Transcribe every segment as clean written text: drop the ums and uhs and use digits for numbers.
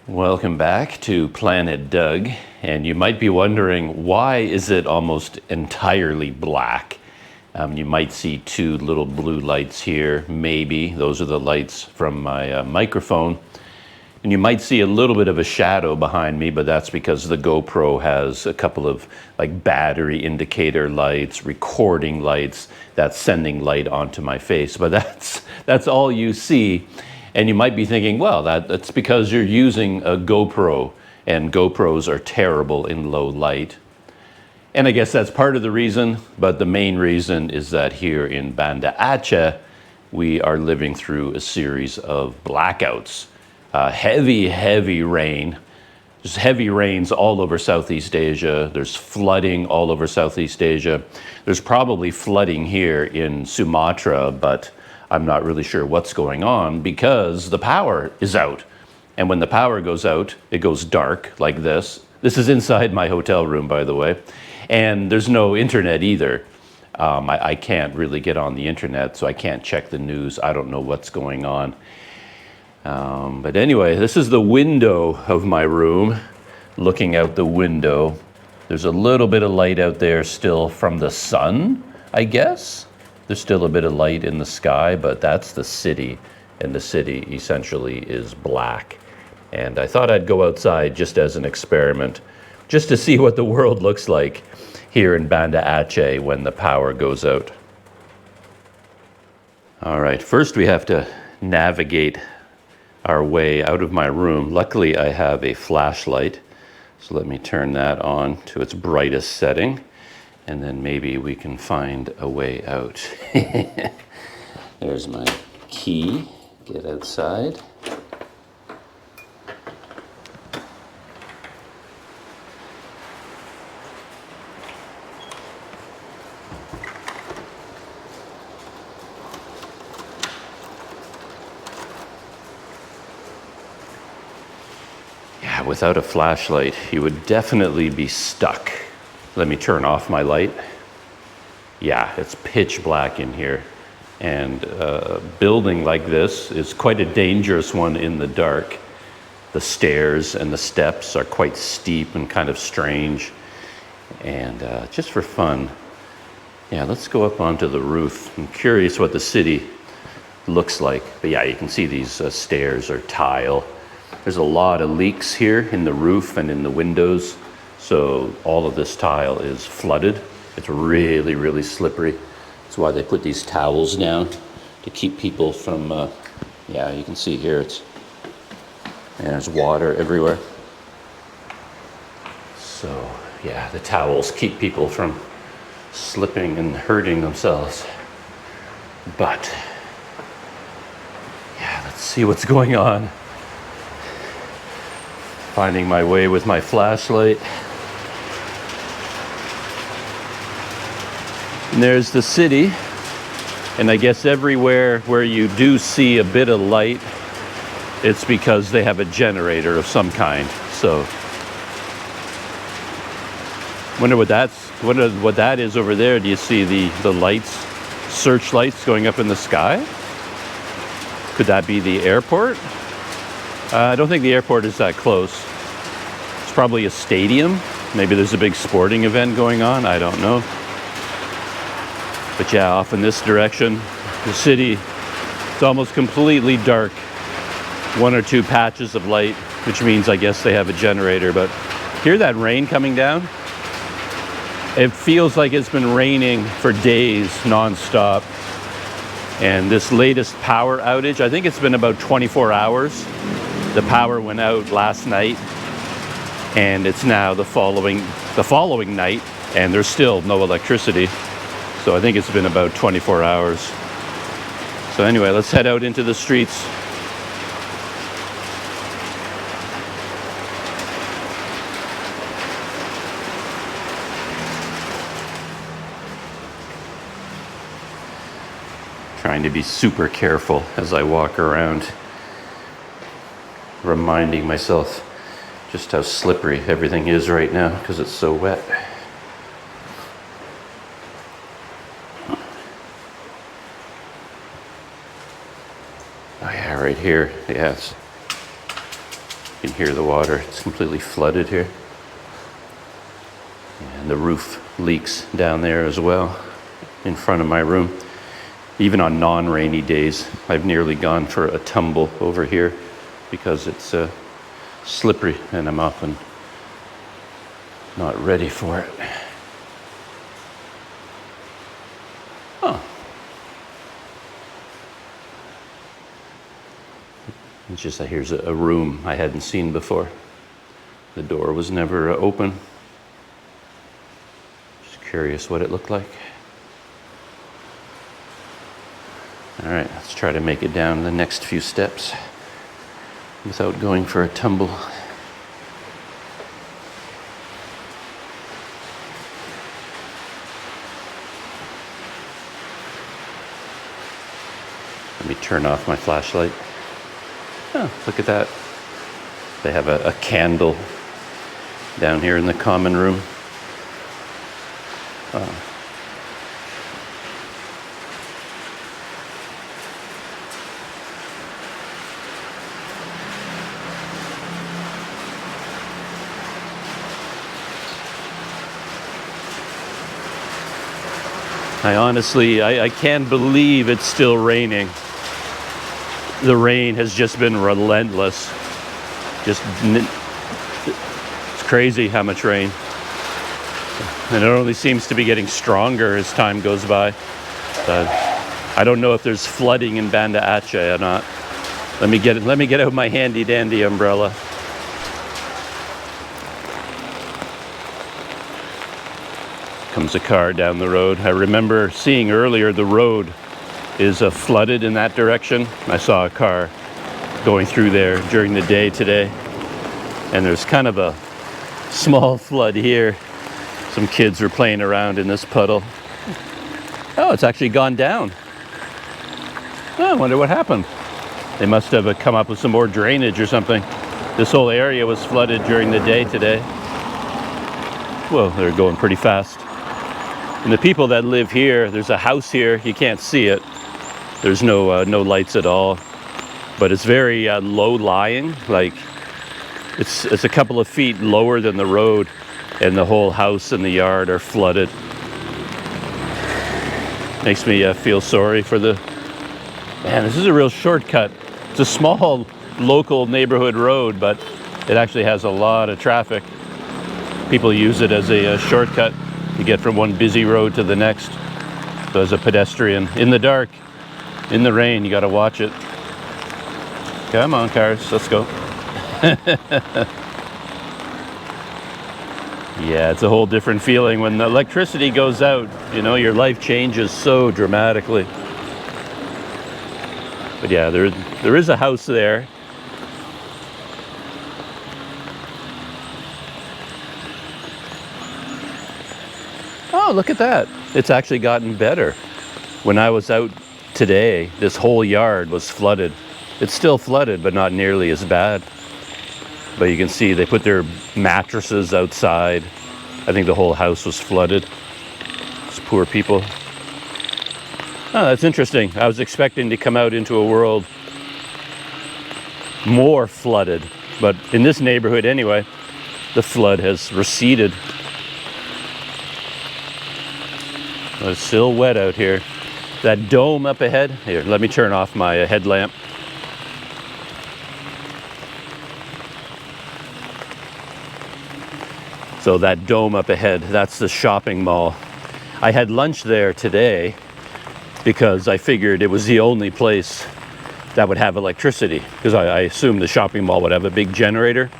Welcome back to Planet Doug, and you might be wondering, why is it almost entirely black? You might see two little blue lights here, maybe. Those are the lights from my microphone. And you might see a little bit of a shadow behind me, but that's because the GoPro has a couple of like battery indicator lights, recording lights, that's sending light onto my face. But that's all you see. And you might be thinking, well, that's because you're using a GoPro, and GoPros are terrible in low light. And I guess that's part of the reason, but the main reason is that here in Banda Aceh, we are living through a series of blackouts. Heavy rain. There's heavy rains all over Southeast Asia. There's flooding all over Southeast Asia. There's probably flooding here in Sumatra, but I'm not really sure what's going on because the power is out. And when the power goes out, it goes dark like this. This is inside my hotel room, by the way. And there's no internet either. I can't really get on the internet, so I can't check the news. I don't know what's going on. But anyway, this is the window of my room, looking out the window. There's a little bit of light out there still from the sun, I guess. There's still a bit of light in the sky, but that's the city, and the city essentially is black. And I thought I'd go outside just as an experiment, just to see what the world looks like here in Banda Aceh when the power goes out. All right, first we have to navigate our way out of my room. Luckily, I have a flashlight, so let me turn that on to its brightest setting. And then maybe we can find a way out. There's my key. Get outside. Yeah, without a flashlight, you would definitely be stuck. Let me turn off my light. Yeah, it's pitch black in here. And a building like this is quite a dangerous one in the dark. The stairs and the steps are quite steep and kind of strange. And just for fun, yeah, let's go up onto the roof. I'm curious what the city looks like. But yeah, you can see these stairs are tile. There's a lot of leaks here in the roof and in the windows. So all of this tile is flooded. It's really, really slippery. That's why they put these towels down to keep people from, yeah, you can see here, there's water everywhere. So yeah, the towels keep people from slipping and hurting themselves. But yeah, let's see what's going on. Finding my way with my flashlight. And there's the city, and I guess everywhere where you do see a bit of light, it's because they have a generator of some kind. So, wonder what that is over there. Do you see the lights, searchlights going up in the sky? Could that be the airport? I don't think the airport is that close. It's probably a stadium. Maybe there's a big sporting event going on. I don't know. But yeah, off in this direction, the city, it's almost completely dark. One or two patches of light, which means I guess they have a generator. But hear that rain coming down? It feels like it's been raining for days nonstop. And this latest power outage, I think it's been about 24 hours. The power went out last night, and it's now the following night, and there's still no electricity. So I think it's been about 24 hours. So anyway, let's head out into the streets. Trying to be super careful as I walk around, reminding myself just how slippery everything is right now because it's so wet. Oh yeah, right here, yes. You can hear the water. It's completely flooded here. And the roof leaks down there as well in front of my room. Even on non-rainy days, I've nearly gone for a tumble over here because it's slippery and I'm often not ready for it. Oh. It's just that here's a room I hadn't seen before. The door was never open. Just curious what it looked like. All right, let's try to make it down the next few steps without going for a tumble. Let me turn off my flashlight. Oh, look at that. They have a candle down here in the common room. Oh. I can't believe it's still raining. The rain has just been relentless. It's crazy how much rain. And it only seems to be getting stronger as time goes by. I don't know if there's flooding in Banda Aceh or not. Let me get out my handy dandy umbrella. Comes a car down the road. I remember seeing earlier the road is flooded in that direction. I saw a car going through there during the day today. And there's kind of a small flood here. Some kids were playing around in this puddle. Oh, it's actually gone down. Oh, I wonder what happened. They must have come up with some more drainage or something. This whole area was flooded during the day today. Whoa, they're going pretty fast. And the people that live here, there's a house here, you can't see it. There's no lights at all. But it's very low-lying, like it's a couple of feet lower than the road, and the whole house and the yard are flooded. Makes me feel sorry for the... Man, this is a real shortcut. It's a small local neighborhood road, but it actually has a lot of traffic. People use it as a shortcut to get from one busy road to the next. So as a pedestrian, in the dark, in the rain, you gotta watch it. Come on, cars, let's go. Yeah, it's a whole different feeling when the electricity goes out. You know, your life changes so dramatically. But yeah, there is a house there. Oh, look at that. It's actually gotten better. When I was out today, this whole yard was flooded. It's still flooded, but not nearly as bad. But you can see they put their mattresses outside. I think the whole house was flooded. These poor people. Oh, that's interesting. I was expecting to come out into a world more flooded. But in this neighborhood anyway, the flood has receded. It's still wet out here. That dome up ahead. Here, let me turn off my headlamp. So that dome up ahead, that's the shopping mall. I had lunch there today because I figured it was the only place that would have electricity, because I assumed the shopping mall would have a big generator.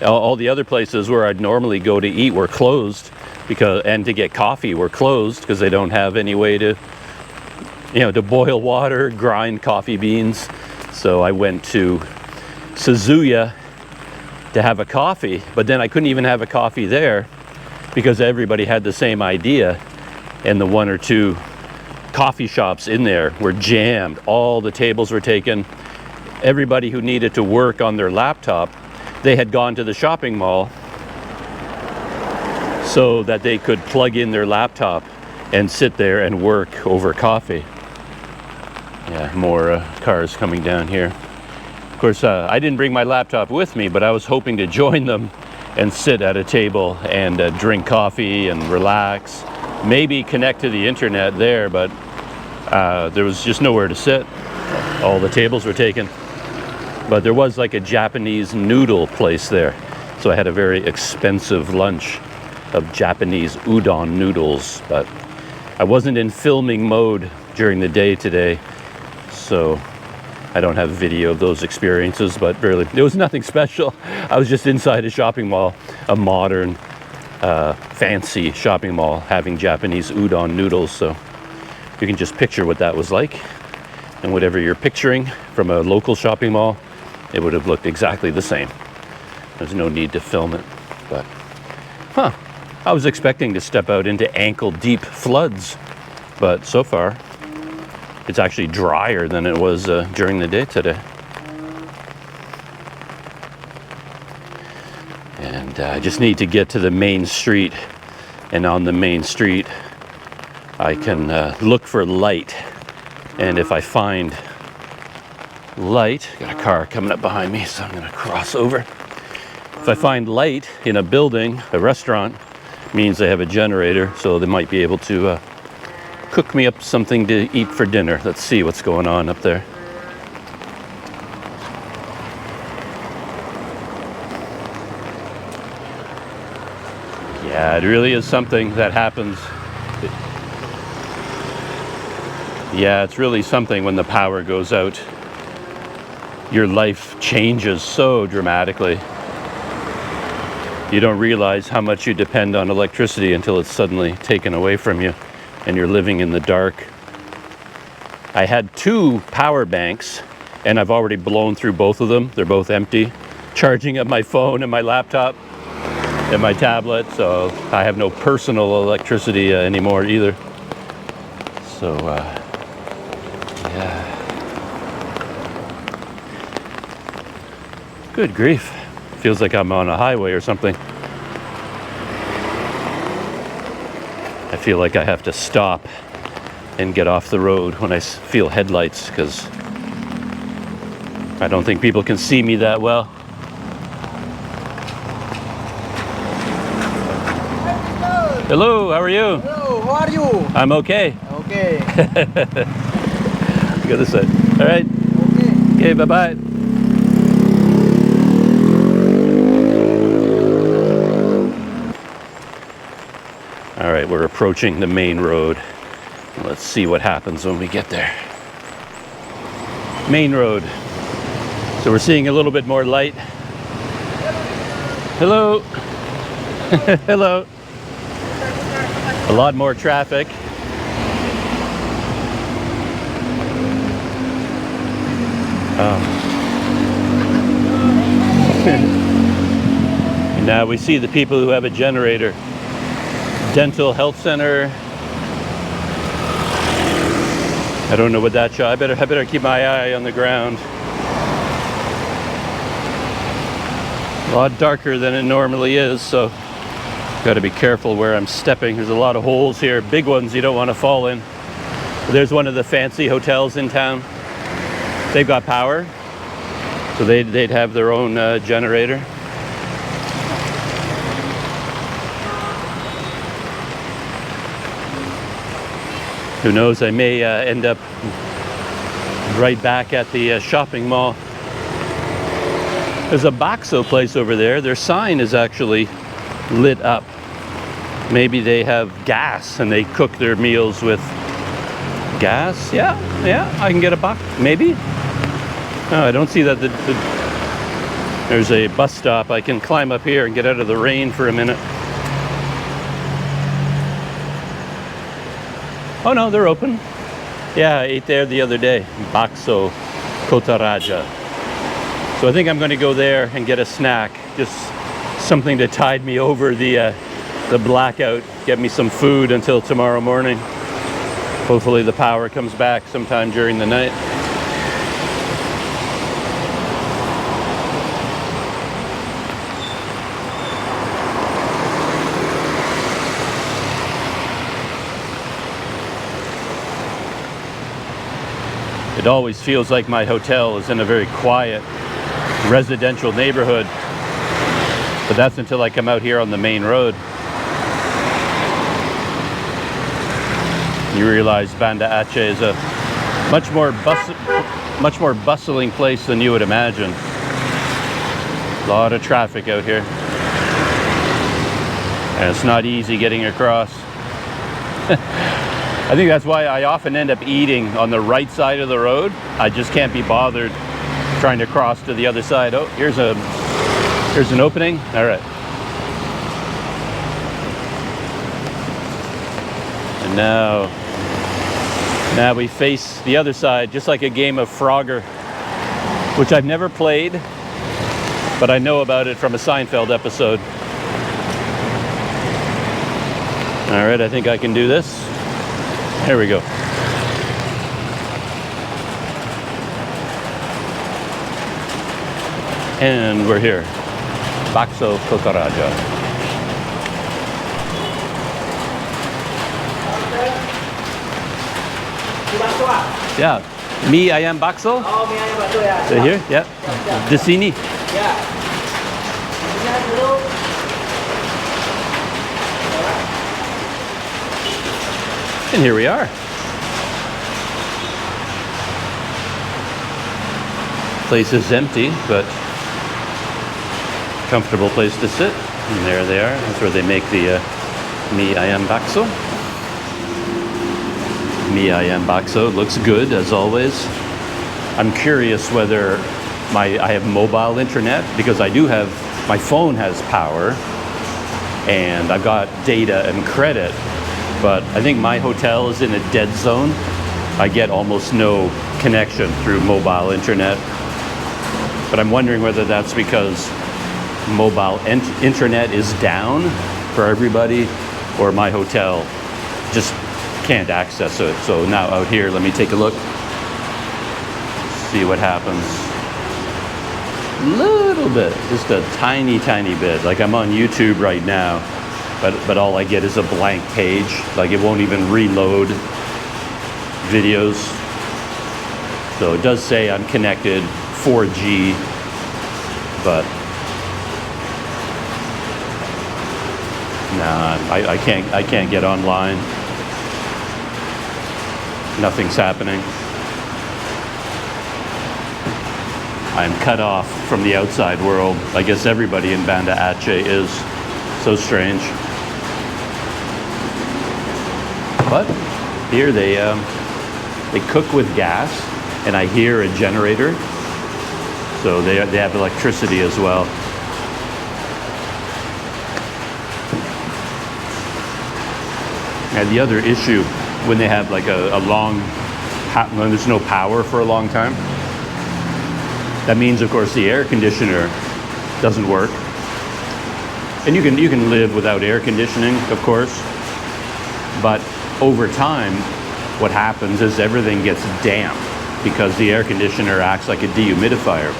All the other places where I'd normally go to eat were closed, and to get coffee were closed because they don't have any way to, to boil water, grind coffee beans. So I went to Suzuya to have a coffee, but then I couldn't even have a coffee there because everybody had the same idea, and the one or two coffee shops in there were jammed. All the tables were taken. Everybody who needed to work on their laptop, they had gone to the shopping mall so that they could plug in their laptop and sit there and work over coffee. Yeah, more cars coming down here. course, I didn't bring my laptop with me, but I was hoping to join them and sit at a table and drink coffee and relax. Maybe connect to the internet there, but there was just nowhere to sit. All the tables were taken. But there was like a Japanese noodle place there. So I had a very expensive lunch of Japanese udon noodles. But I wasn't in filming mode during the day today, so I don't have video of those experiences, but really, it was nothing special. I was just inside a shopping mall, a modern, fancy shopping mall, having Japanese udon noodles. So you can just picture what that was like. And whatever you're picturing from a local shopping mall, it would have looked exactly the same. There's no need to film it, but, I was expecting to step out into ankle-deep floods, but so far, it's actually drier than it was during the day today. And I just need to get to the main street, and on the main street, I can look for light. And if I find light, got a car coming up behind me, so I'm gonna cross over. If I find light in a building, a restaurant, means they have a generator, so they might be able to cook me up something to eat for dinner. Let's see what's going on up there. Yeah, it really is something that happens. Yeah, it's really something when the power goes out. Your life changes so dramatically. You don't realize how much you depend on electricity until it's suddenly taken away from you and you're living in the dark. I had 2 power banks and I've already blown through both of them. They're both empty. Charging up my phone and my laptop and my tablet, so I have no personal electricity anymore either. So, yeah. Good grief. Feels like I'm on a highway or something. I feel like I have to stop and get off the road when I feel headlights, because I don't think people can see me that well. Hello, how are you? Hello, how are you? I'm okay. Okay. Go this side. All right. Okay. Okay, bye-bye. All right, we're approaching the main road. Let's see what happens when we get there. Main road. So we're seeing a little bit more light. Hello. Hello. A lot more traffic. And now we see the people who have a generator. Dental health center. I don't know what that shot. I better keep my eye on the ground. A lot darker than it normally is, so got to be careful where I'm stepping. There's a lot of holes here, big ones you don't want to fall in. There's one of the fancy hotels in town. They've got power, so they'd have their own generator. Who knows, I may end up right back at the shopping mall. There's a Bakso place over there. Their sign is actually lit up. Maybe they have gas and they cook their meals with gas. Yeah, I can get a bak, maybe. No, I don't see that. There's a bus stop. I can climb up here and get out of the rain for a minute. Oh no, they're open. Yeah, I ate there the other day. Bakso Kota Raja. So I think I'm going to go there and get a snack. Just something to tide me over the blackout. Get me some food until tomorrow morning. Hopefully the power comes back sometime during the night. It always feels like my hotel is in a very quiet residential neighborhood. But that's until I come out here on the main road. You realize Banda Aceh is a much more bustling place than you would imagine. A lot of traffic out here. And it's not easy getting across. I think that's why I often end up eating on the right side of the road. I just can't be bothered trying to cross to the other side. Oh, here's an opening. All right. And now we face the other side, just like a game of Frogger, which I've never played, but I know about it from a Seinfeld episode. All right, I think I can do this. Here we go. And we're here. Bakso Kokaraja. Yeah. Mie ayam bakso? Oh, mie ayam bakso ya. So here? Yeah. Di sini? Ya. Lihat dulu. And here we are. Place is empty, but comfortable place to sit. And there they are. That's where they make the mie ayam bakso. Mie ayam bakso looks good as always. I'm curious whether I have mobile internet, because I do have, my phone has power and I've got data and credit, but I think my hotel is in a dead zone. I get almost no connection through mobile internet, but I'm wondering whether that's because mobile internet is down for everybody, or my hotel just can't access it. So now out here, let me take a look, see what happens. Little bit, just a tiny bit. Like I'm on YouTube right now, but all I get is a blank page. Like it won't even reload videos. So it does say I'm connected 4G, but nah, I can't get online. Nothing's happening. I'm cut off from the outside world. I guess everybody in Banda Aceh is. So strange. But here they cook with gas, and I hear a generator. So they have electricity as well. And the other issue, when they have like when there's no power for a long time, that means, of course, the air conditioner doesn't work. And you can live without air conditioning, of course, but over time, what happens is everything gets damp because the air conditioner acts like a dehumidifier.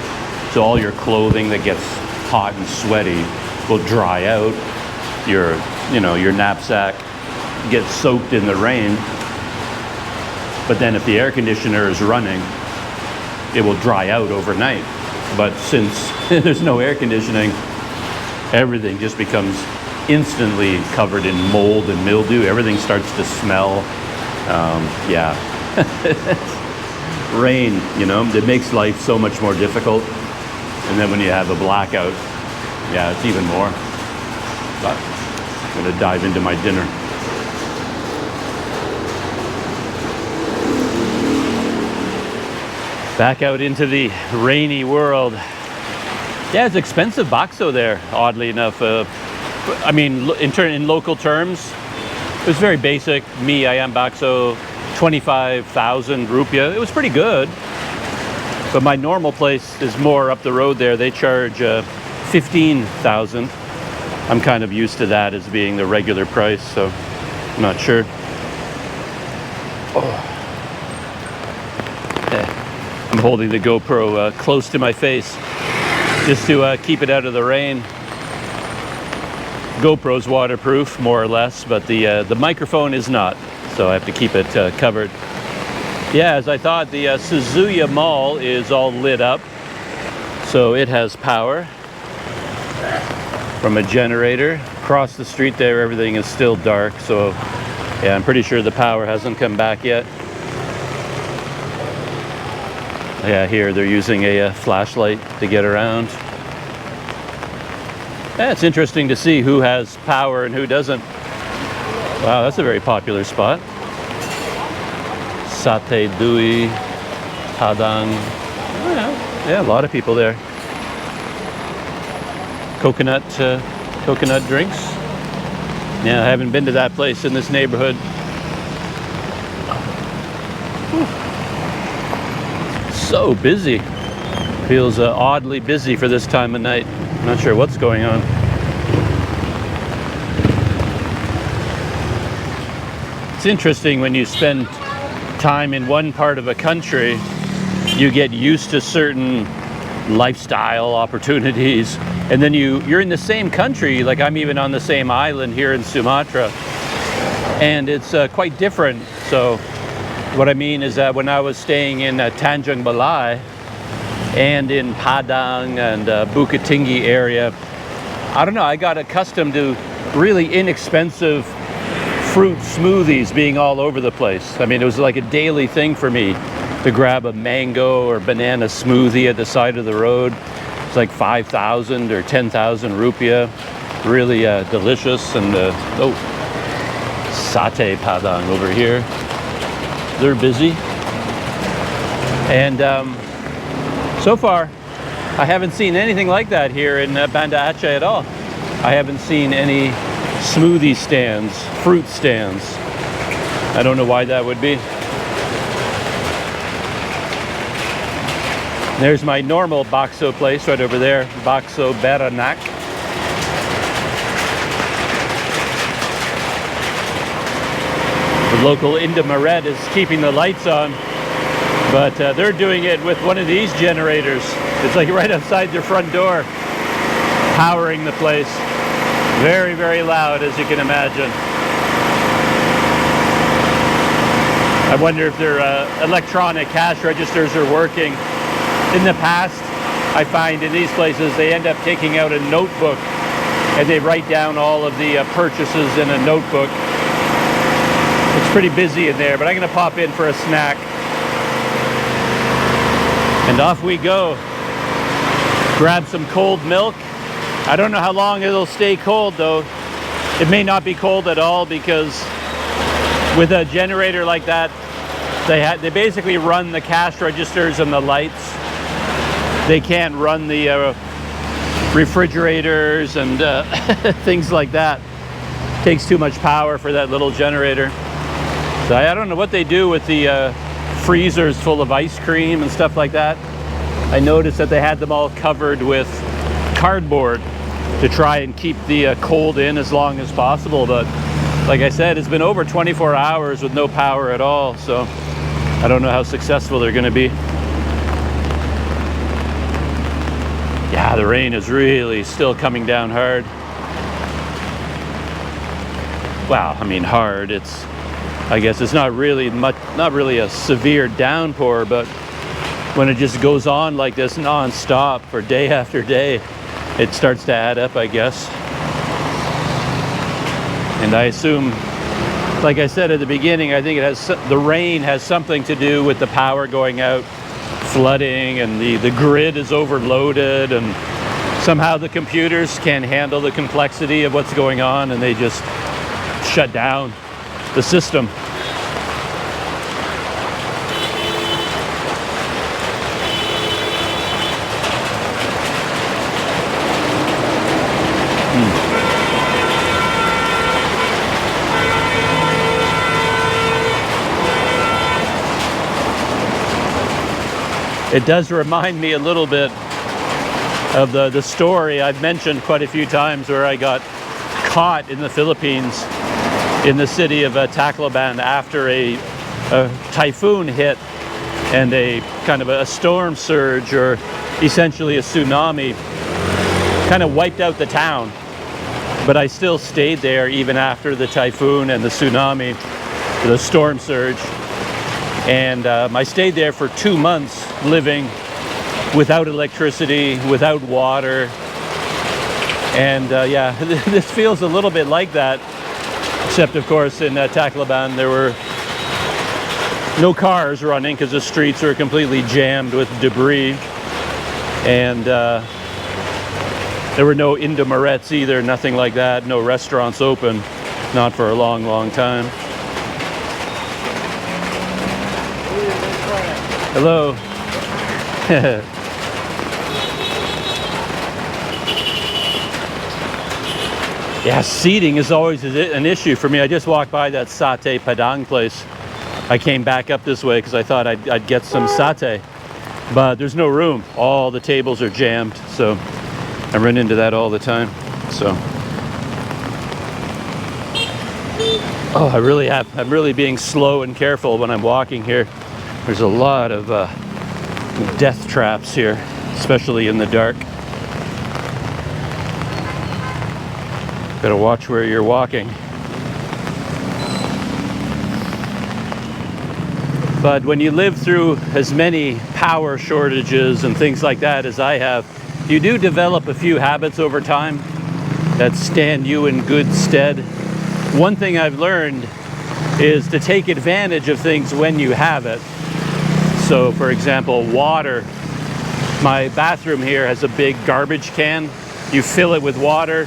So all your clothing that gets hot and sweaty will dry out. Your knapsack gets soaked in the rain. But then if the air conditioner is running, it will dry out overnight. But since there's no air conditioning, everything just becomes instantly covered in mold and mildew. Everything starts to smell. Yeah. Rain, it makes life so much more difficult. And then when you have a blackout, yeah, it's even more. But I'm gonna dive into my dinner. Back out into the rainy world. Yeah, it's expensive bakso there, oddly enough. I mean, in local terms, it was very basic. Mie ayam bakso, 25,000 rupiah. It was pretty good. But my normal place is more up the road there. They charge 15,000. I'm kind of used to that as being the regular price, so I'm not sure. Oh. I'm holding the GoPro close to my face just to keep it out of the rain. GoPro's waterproof, more or less, but the microphone is not, so I have to keep it covered. Yeah, as I thought, the Suzuya Mall is all lit up. So it has power from a generator. Across the street there, everything is still dark. So yeah, I'm pretty sure the power hasn't come back yet. Yeah, here they're using a flashlight to get around. Yeah, it's interesting to see who has power and who doesn't. Wow, that's a very popular spot. Satay Dui, Padang. Oh, yeah, a lot of people there. Coconut drinks. Yeah, I haven't been to that place in this neighborhood. So busy. Feels oddly busy for this time of night. I'm not sure what's going on. It's interesting when you spend time in one part of a country, you get used to certain lifestyle opportunities, and then you're in the same country. Like I'm even on the same island here in Sumatra, and it's quite different. So what I mean is that when I was staying in Tanjung Balai and in Padang and Bukit Tinggi area, I don't know, I got accustomed to really inexpensive fruit smoothies being all over the place. I mean, it was like a daily thing for me to grab a mango or banana smoothie at the side of the road. It's like 5,000 or 10,000 rupiah. Really delicious. And oh, Satay Padang over here. They're busy. And so far, I haven't seen anything like that here in Banda Aceh at all. I haven't seen any smoothie stands, fruit stands. I don't know why that would be. There's my normal bakso place right over there, Bakso Beranak. The local Indomaret is keeping the lights on, but they're doing it with one of these generators. It's like right outside their front door, powering the place. Very, very loud, as you can imagine. I wonder if their electronic cash registers are working. In the past, I find in these places, they end up taking out a notebook and they write down all of the purchases in a notebook. It's pretty busy in there, but I'm going to pop in for a snack. And off we go. Grab some cold milk. I don't know how long it'll stay cold though. It may not be cold at all, because with a generator like that, they basically run the cash registers and the lights. They can't run the refrigerators and things like that. It takes too much power for that little generator. So I don't know what they do with the freezers full of ice cream and stuff like that. I noticed that they had them all covered with cardboard to try and keep the cold in as long as possible. But like I said, it's been over 24 hours with no power at all. So I don't know how successful they're going to be. Yeah, the rain is really still coming down hard. Wow, I mean hard. I guess it's not really a severe downpour, but when it just goes on like this non-stop for day after day, it starts to add up, I guess. And I assume, like I said at the beginning, I think the rain has something to do with the power going out, flooding, and the grid is overloaded, and somehow the computers can't handle the complexity of what's going on, and they just shut down the system. It does remind me a little bit of the story I've mentioned quite a few times, where I got caught in the Philippines in the city of Tacloban after a typhoon hit, and a kind of a storm surge, or essentially a tsunami, kind of wiped out the town. But I still stayed there even after the typhoon and the tsunami, the storm surge. And I stayed there for 2 months, living without electricity, without water. And yeah, this feels a little bit like that, except of course in Tacloban there were no cars running because the streets were completely jammed with debris, and there were no Indomarets either, nothing like that, no restaurants open, not for a long, long time. Hello. Yeah, seating is always an issue for me. I just walked by that satay Padang place. I came back up this way because I thought I'd get some satay, but there's no room. All the tables are jammed, so I run into that all the time. So, oh, I'm really being slow and careful when I'm walking here. There's a lot of death traps here, especially in the dark. Gotta watch where you're walking. But when you live through as many power shortages and things like that as I have, you do develop a few habits over time that stand you in good stead. One thing I've learned is to take advantage of things when you have it. So for example, water. My bathroom here has a big garbage can. You fill it with water,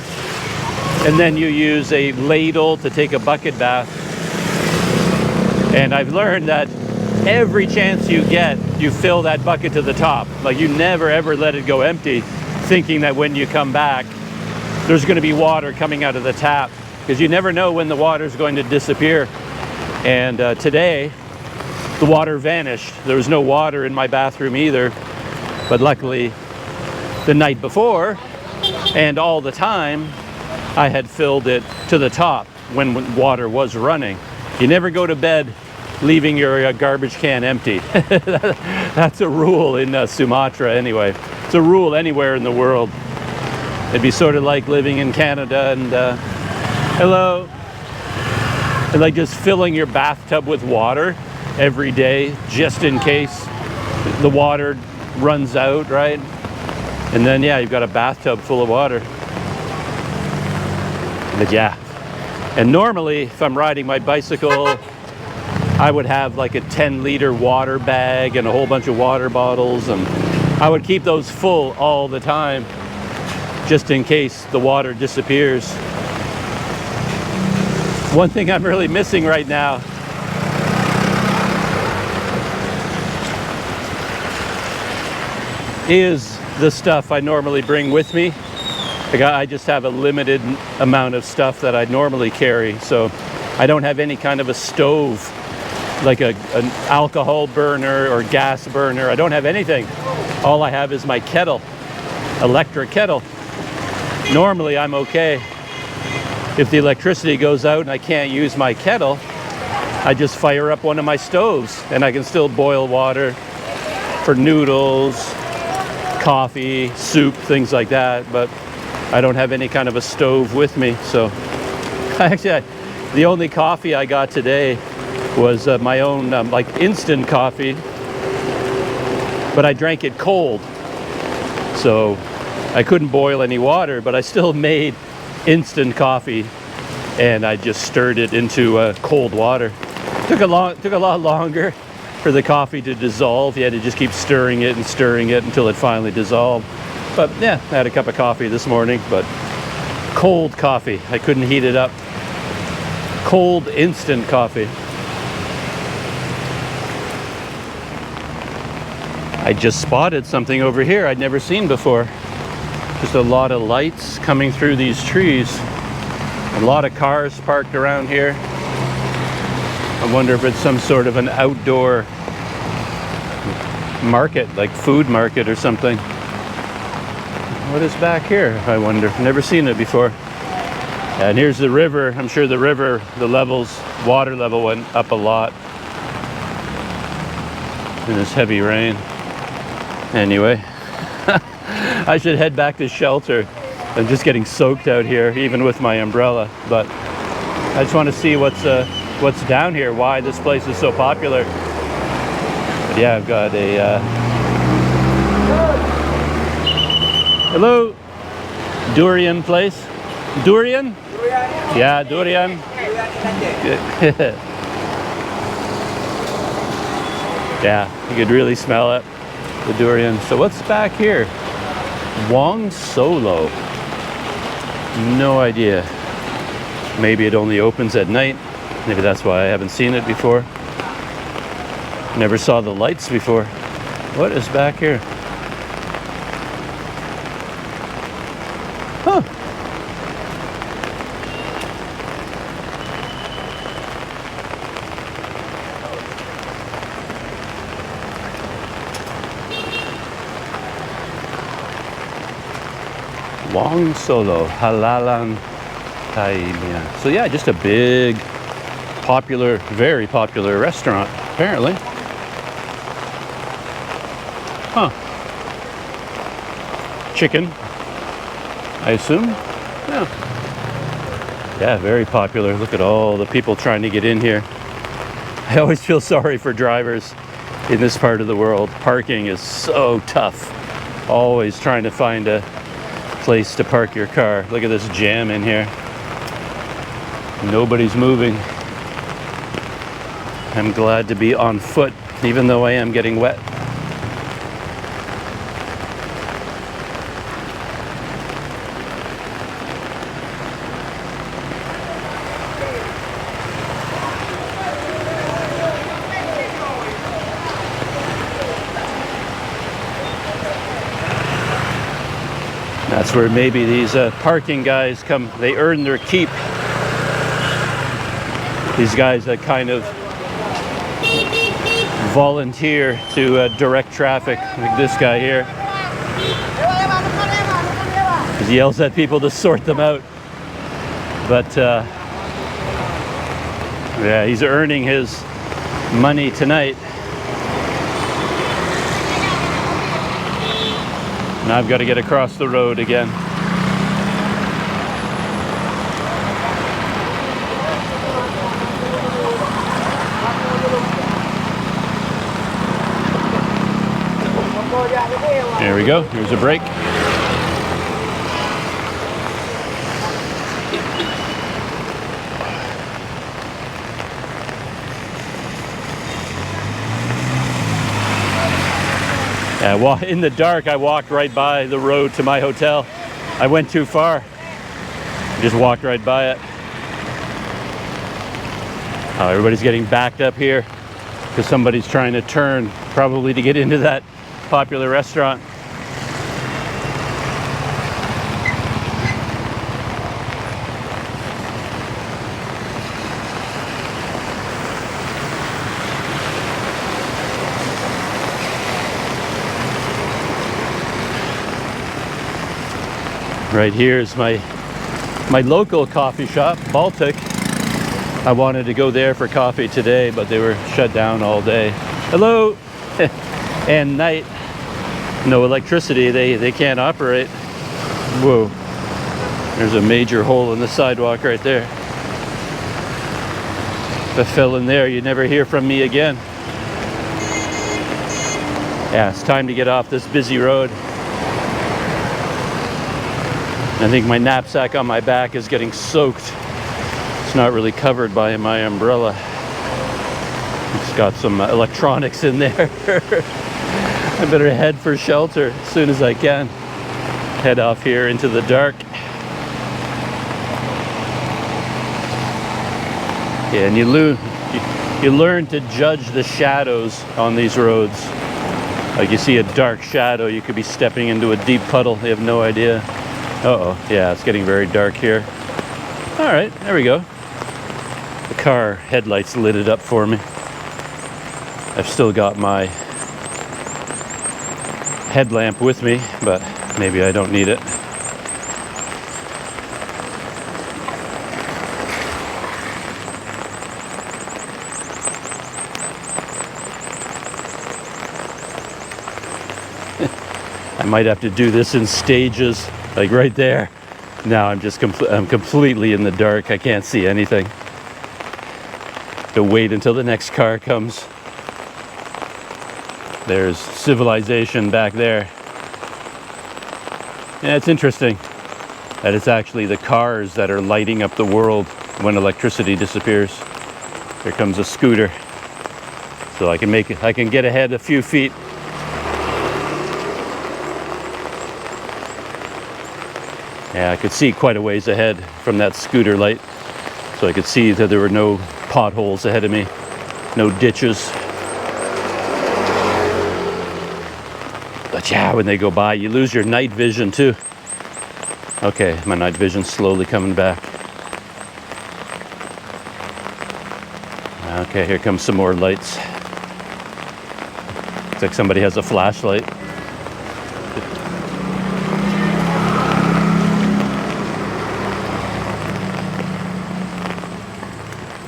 and then you use a ladle to take a bucket bath. And I've learned that every chance you get, you fill that bucket to the top. Like, you never ever let it go empty, thinking that when you come back, there's going to be water coming out of the tap, because you never know when the water is going to disappear. And today, the water vanished. There was no water in my bathroom either. But luckily, the night before and all the time, I had filled it to the top when water was running. You never go to bed leaving your garbage can empty. That's a rule in Sumatra anyway. It's a rule anywhere in the world. It'd be sort of like living in Canada and hello. And like just filling your bathtub with water every day just in case the water runs out, right? And then yeah, you've got a bathtub full of water. But yeah, and normally if I'm riding my bicycle, I would have like a 10-liter water bag and a whole bunch of water bottles, and I would keep those full all the time just in case the water disappears. One thing I'm really missing right now is the stuff I normally bring with me. I just have a limited amount of stuff that I normally carry, so I don't have any kind of a stove, like an alcohol burner or gas burner. I don't have anything. All I have is my kettle, electric kettle. Normally I'm okay. If the electricity goes out and I can't use my kettle, I just fire up one of my stoves and I can still boil water for noodles, coffee, soup, things like that. But I don't have any kind of a stove with me. So actually, the only coffee I got today was my own like instant coffee, but I drank it cold. So I couldn't boil any water, but I still made instant coffee, and I just stirred it into cold water. Took a lot longer for the coffee to dissolve. You had to just keep stirring it until it finally dissolved. But yeah, I had a cup of coffee this morning, but cold coffee. I couldn't heat it up. Cold instant coffee. I just spotted something over here I'd never seen before. Just a lot of lights coming through these trees. A lot of cars parked around here. I wonder if it's some sort of an outdoor market, like food market or something. What is back here, I wonder? Never seen it before. And here's the river. I'm sure the river, water level went up a lot in this heavy rain. Anyway, I should head back to shelter. I'm just getting soaked out here, even with my umbrella. But I just want to see what's down here, why this place is so popular. But yeah, I've got a Hello. Durian place. Durian? Yeah, durian. Good. Yeah, you could really smell it, the durian. So what's back here? Wong Solo. No idea. Maybe it only opens at night. Maybe that's why I haven't seen it before. Never saw the lights before. What is back here? Huh. Wong Solo, Halalan Taimia. So yeah, just a big, popular, very popular restaurant, apparently. Huh. Chicken, I assume. Yeah. Yeah, very popular. Look at all the people trying to get in here. I always feel sorry for drivers in this part of the world. Parking is so tough. Always trying to find a place to park your car. Look at this jam in here. Nobody's moving. I'm glad to be on foot, even though I am getting wet. That's where maybe these parking guys come, they earn their keep. These guys that kind of volunteer to direct traffic, like this guy here. He yells at people to sort them out. But yeah, he's earning his money tonight. Now I've got to get across the road again. There we go. Here's a break. In the dark, I walked right by the road to my hotel. I went too far. Just walked right by it. Oh, everybody's getting backed up here because somebody's trying to turn, probably to get into that popular restaurant. Right here is my local coffee shop, Baltic. I wanted to go there for coffee today, but they were shut down all day. Hello! And night, no electricity, they can't operate. Whoa, there's a major hole in the sidewalk right there. If I fell in there, you'd never hear from me again. Yeah, it's time to get off this busy road. I think my knapsack on my back is getting soaked. It's not really covered by my umbrella. It's got some electronics in there. I better head for shelter as soon as I can. Head off here into the dark. Yeah, and you learn to judge the shadows on these roads. Like you see a dark shadow, you could be stepping into a deep puddle. You have no idea. Uh-oh, yeah, it's getting very dark here. All right, there we go. The car headlights lit it up for me. I've still got my headlamp with me, but maybe I don't need it. I might have to do this in stages, like right there. Now I'm just I'm completely in the dark. I can't see anything. To wait until the next car comes. There's civilization back there. Yeah, it's interesting that it's actually the cars that are lighting up the world when electricity disappears. Here comes a scooter. So I can get ahead a few feet. Yeah, I could see quite a ways ahead from that scooter light. So I could see that there were no potholes ahead of me, no ditches. But yeah, when they go by, you lose your night vision too. Okay, my night vision's slowly coming back. Okay, here comes some more lights. Looks like somebody has a flashlight.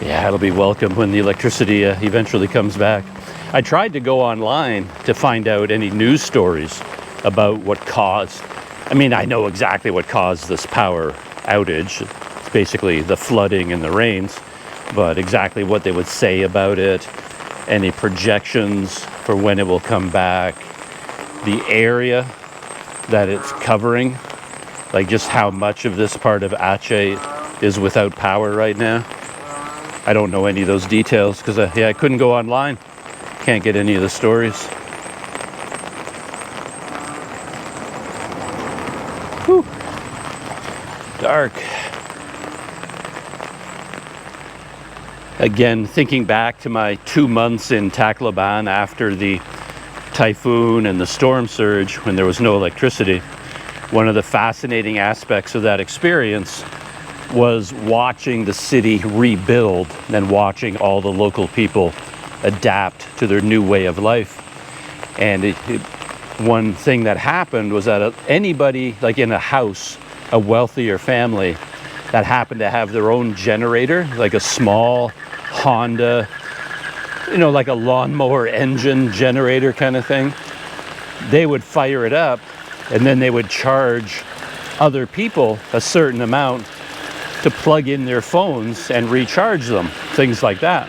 Yeah, it'll be welcome when the electricity eventually comes back. I tried to go online to find out any news stories about what caused. I mean, I know exactly what caused this power outage. It's basically the flooding and the rains, but exactly what they would say about it, any projections for when it will come back, the area that it's covering, like just how much of this part of Aceh is without power right now. I don't know any of those details because I couldn't go online. Can't get any of the stories. Whew. Dark. Again, thinking back to my 2 months in Tacloban after the typhoon and the storm surge when there was no electricity, one of the fascinating aspects of that experience was watching the city rebuild and watching all the local people adapt to their new way of life. And one thing that happened was that anybody, like in a house, a wealthier family that happened to have their own generator, like a small Honda, like a lawnmower engine generator kind of thing, they would fire it up and then they would charge other people a certain amount to plug in their phones and recharge them, things like that.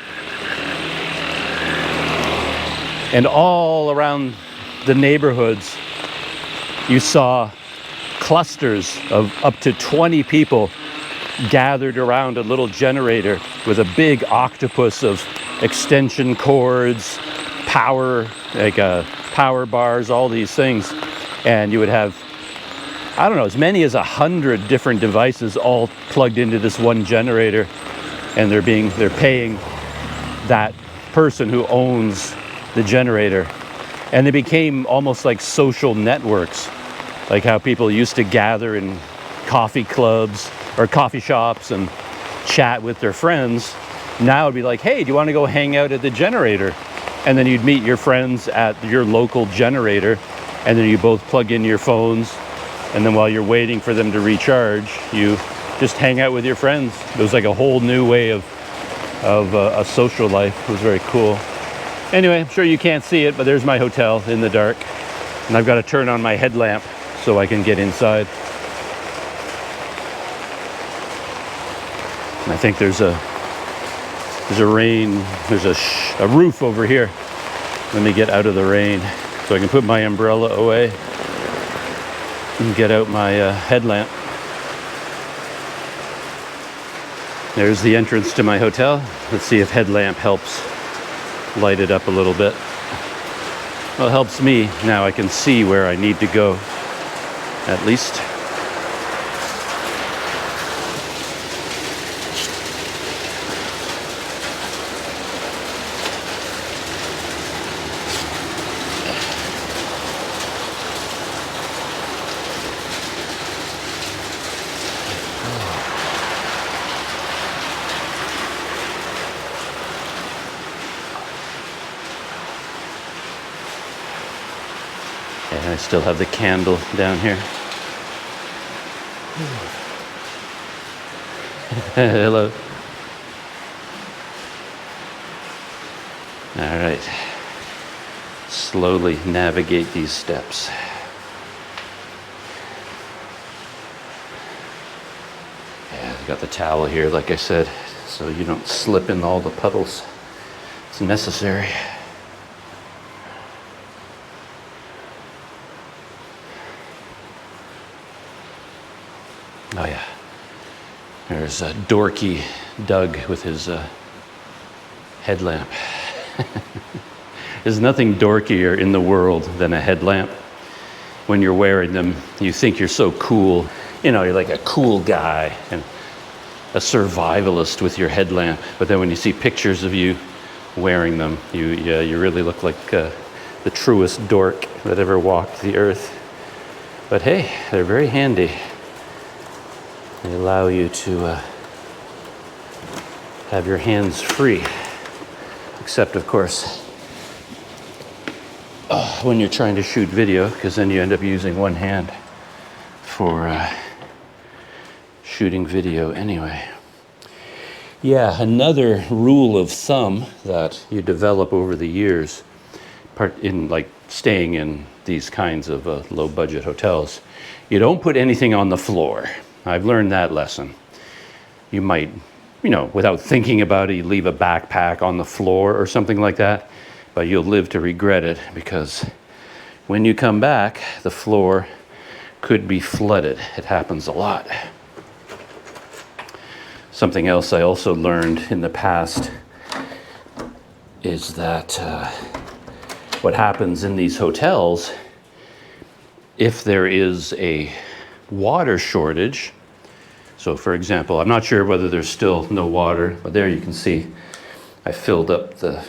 And all around the neighborhoods, you saw clusters of up to 20 people gathered around a little generator with a big octopus of extension cords, power, power bars, all these things. And you would have, I don't know, as many as 100 different devices all plugged into this one generator, and they're paying that person who owns the generator. And they became almost like social networks, like how people used to gather in coffee clubs or coffee shops and chat with their friends. Now it'd be like, hey, do you want to go hang out at the generator? And then you'd meet your friends at your local generator, and then you both plug in your phones, and then while you're waiting for them to recharge, you just hang out with your friends. It was like a whole new way of a social life. It was very cool. Anyway, I'm sure you can't see it, but there's my hotel in the dark. And I've got to turn on my headlamp so I can get inside. And I think there's a roof over here. Let me get out of the rain so I can put my umbrella away and get out my headlamp. There's the entrance to my hotel. Let's see if headlamp helps light it up a little bit. Well, it helps me. Now I can see where I need to go, at least. And I still have the candle down here. Hello. All right. Slowly navigate these steps. Yeah, I've got the towel here, like I said, so you don't slip in all the puddles. It's necessary. There's dorky Doug with his headlamp. There's nothing dorkier in the world than a headlamp. When you're wearing them, you think you're so cool. You know, you're like a cool guy and a survivalist with your headlamp. But then when you see pictures of you wearing them, you really look like the truest dork that ever walked the earth. But hey, they're very handy. They allow you to have your hands free. Except, of course, when you're trying to shoot video, because then you end up using one hand for shooting video anyway. Yeah, another rule of thumb that you develop over the years, in like staying in these kinds of low-budget hotels, you don't put anything on the floor. I've learned that lesson. You might, you know, without thinking about it, you leave a backpack on the floor or something like that, but you'll live to regret it, because when you come back, the floor could be flooded. It happens a lot. Something else I also learned in the past is that what happens in these hotels, if there is a water shortage, so for example, I'm not sure whether there's still no water, but there you can see I filled up the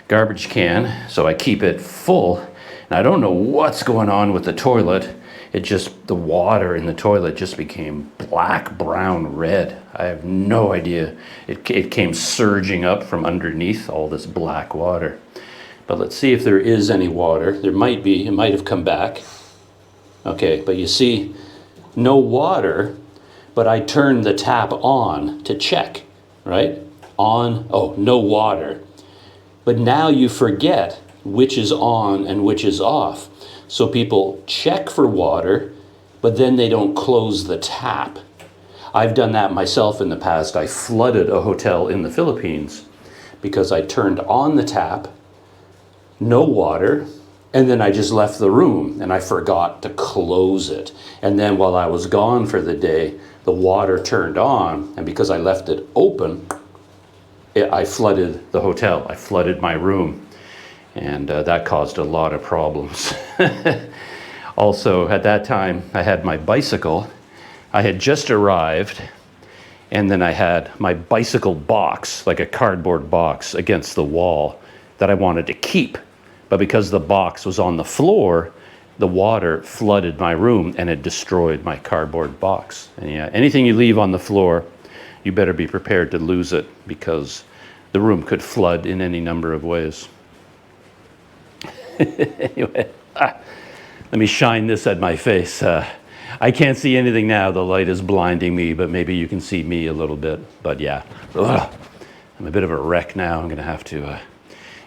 garbage can, so I keep it full, and I don't know what's going on with the toilet. It just, the water in the toilet just became black, brown, red. I have no idea. It came surging up from underneath all this black water. But let's see if there is any water. There might be, it might have come back. Okay, but you see, no water, but I turned the tap on to check, right? On, oh, no water. But now you forget which is on and which is off. So people check for water, but then they don't close the tap. I've done that myself in the past. I flooded a hotel in the Philippines because I turned on the tap, no water, and then I just left the room and I forgot to close it. And then while I was gone for the day, the water turned on, and because I left it open, I flooded the hotel. I flooded my room. And that caused a lot of problems. Also, at that time, I had my bicycle. I had just arrived, and then I had my bicycle box, like a cardboard box, against the wall that I wanted to keep. But because the box was on the floor, the water flooded my room, and it destroyed my cardboard box. And yeah, anything you leave on the floor, you better be prepared to lose it, because the room could flood in any number of ways. Anyway, let me shine this at my face. I can't see anything now. The light is blinding me, but maybe you can see me a little bit. But yeah, I'm a bit of a wreck now. I'm going to have to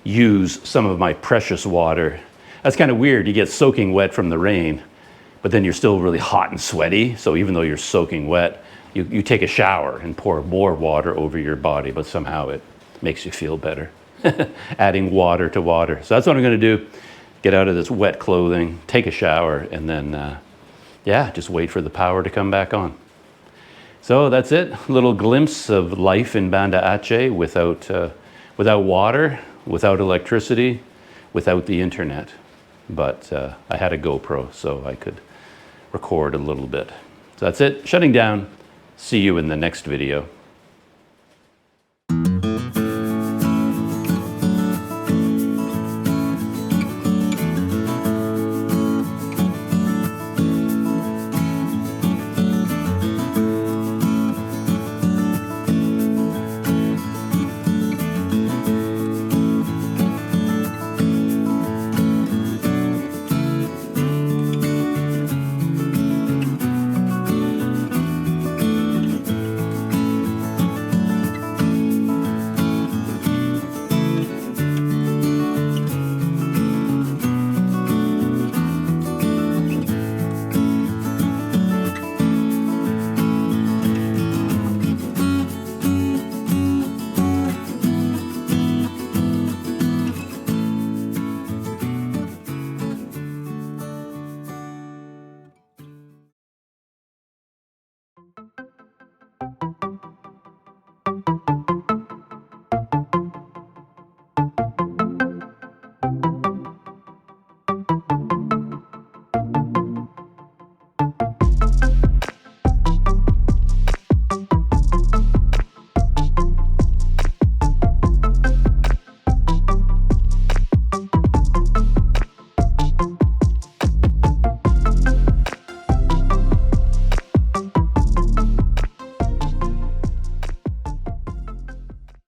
use some of my precious water. That's kind of weird. You get soaking wet from the rain, but then you're still really hot and sweaty. So even though you're soaking wet, you take a shower and pour more water over your body, but somehow it makes you feel better. Adding water to water. So that's what I'm going to do. Get out of this wet clothing, take a shower, and then, yeah, just wait for the power to come back on. So that's it. A little glimpse of life in Banda Aceh without water, without electricity, without the internet. But I had a GoPro, so I could record a little bit. So that's it. Shutting down. See you in the next video.